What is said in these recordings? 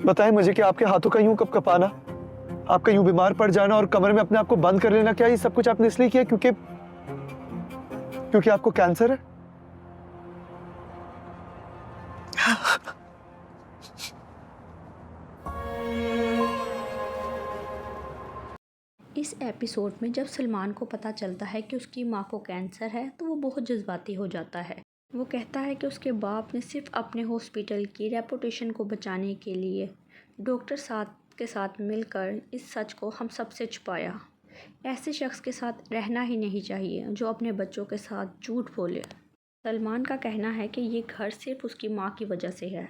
بتائیں مجھے کہ آپ کے ہاتھوں کا یوں کب کپانا، آپ کا یوں بیمار پڑ جانا اور کمرے میں اپنے آپ کو بند کر لینا، کیا یہ سب کچھ آپ نے اس لیے کیا کیونکہ آپ کو کینسر ہے؟ اس ایپیسوڈ میں جب سلمان کو پتہ چلتا ہے کہ اس کی ماں کو کینسر ہے تو وہ بہت جذباتی ہو جاتا ہے۔ وہ کہتا ہے کہ اس کے باپ نے صرف اپنے ہاسپٹل کی ریپوٹیشن کو بچانے کے لیے ڈاکٹر کے ساتھ مل کر اس سچ کو ہم سب سے چھپایا۔ ایسے شخص کے ساتھ رہنا ہی نہیں چاہیے جو اپنے بچوں کے ساتھ جھوٹ بولے۔ سلمان کا کہنا ہے کہ یہ گھر صرف اس کی ماں کی وجہ سے ہے۔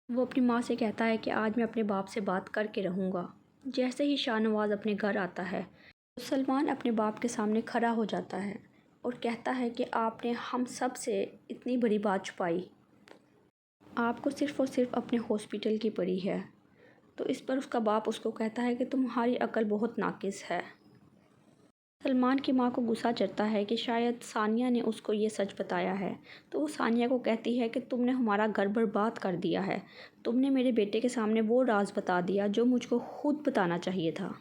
وہ اپنی ماں سے کہتا ہے کہ آج میں اپنے باپ سے بات کر کے رہوں گا۔ جیسے ہی شاہ نواز اپنے گھر آتا ہے تو سلمان اپنے باپ کے سامنے کھڑا ہو جاتا ہے اور کہتا ہے کہ آپ نے ہم سب سے اتنی بڑی بات چھپائی، آپ کو صرف اور صرف اپنے ہاسپٹل کی پڑی ہے۔ تو اس پر اس کا باپ اس کو کہتا ہے کہ تمہاری عقل بہت ناقص ہے۔ سلمان کی ماں کو غصہ چڑھتا ہے کہ شاید ثانیہ نے اس کو یہ سچ بتایا ہے، تو وہ ثانیہ کو کہتی ہے کہ تم نے ہمارا گھر برباد کر دیا ہے، تم نے میرے بیٹے کے سامنے وہ راز بتا دیا جو مجھ کو خود بتانا چاہیے تھا۔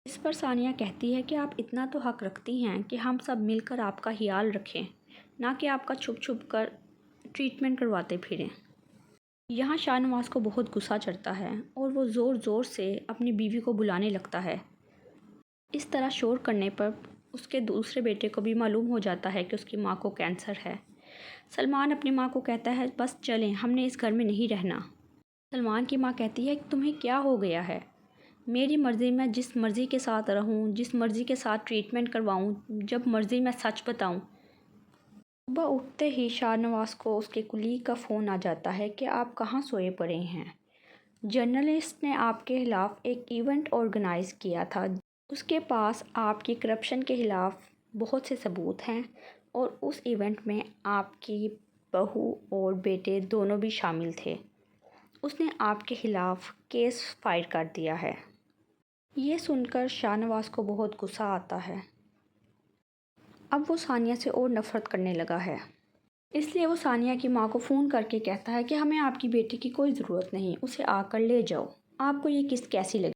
اس پر ثانیہ کہتی ہے کہ آپ اتنا تو حق رکھتی ہیں کہ ہم سب مل کر آپ کا خیال رکھیں، نہ کہ آپ کا چھپ چھپ کر ٹریٹمنٹ کرواتے پھریں۔ یہاں شاہ نواز کو بہت غصہ چڑھتا ہے اور وہ زور زور سے اپنی بیوی کو بلانے لگتا ہے۔ اس طرح شور کرنے پر اس کے دوسرے بیٹے کو بھی معلوم ہو جاتا ہے کہ اس کی ماں کو کینسر ہے۔ سلمان اپنی ماں کو کہتا ہے بس چلیں، ہم نے اس گھر میں نہیں رہنا۔ سلمان کی ماں کہتی ہے کہ تمہیں کیا ہو گیا ہے؟ میری مرضی میں جس مرضی کے ساتھ رہوں، جس مرضی کے ساتھ ٹریٹمنٹ کرواؤں، جب مرضی میں سچ بتاؤں۔ صبح اٹھتے ہی شاہ نواز کو اس کے کلیگ کا فون آ جاتا ہے کہ آپ کہاں سوئے پڑے ہیں۔ جرنلسٹ نے آپ کے خلاف ایک ایونٹ آرگنائز کیا تھا، اس کے پاس آپ کی کرپشن کے خلاف بہت سے ثبوت ہیں اور اس ایونٹ میں آپ کی بہو اور بیٹے دونوں بھی شامل تھے۔ اس نے آپ کے خلاف کیس فائل کر دیا ہے۔ یہ سن کر شاہ نواز کو بہت غصہ آتا ہے۔ اب وہ ثانیہ سے اور نفرت کرنے لگا ہے۔ اس لیے وہ ثانیہ کی ماں کو فون کر کے کہتا ہے کہ ہمیں آپ کی بیٹی کی کوئی ضرورت نہیں، اسے آ کر لے جاؤ، آپ کو یہ قسط کیسی لگی؟